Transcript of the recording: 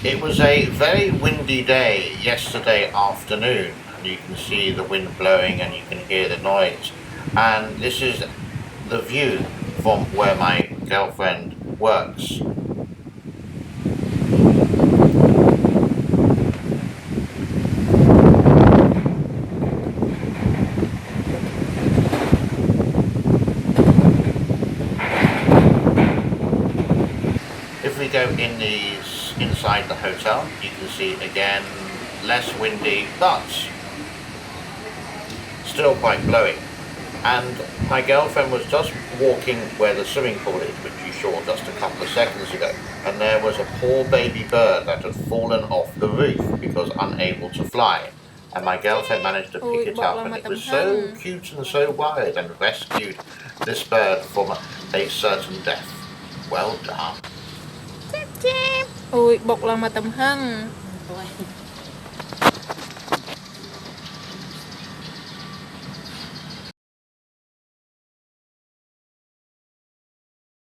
It was a very windy day yesterday afternoon, and you can see the wind blowing and you can hear the noise. And this is the view from where my girlfriend works. If we go inside the hotel, you can see again less windy, but still quite blowing. And my girlfriend was just walking where the swimming pool is, which you saw just a couple of seconds ago, and there was a poor baby bird that had fallen off the roof because unable to fly. And my girlfriend managed to pick it up, and it was so cute and so wild, and rescued this bird from a certain death. Well done. Ui, bột lần mà tùm hân.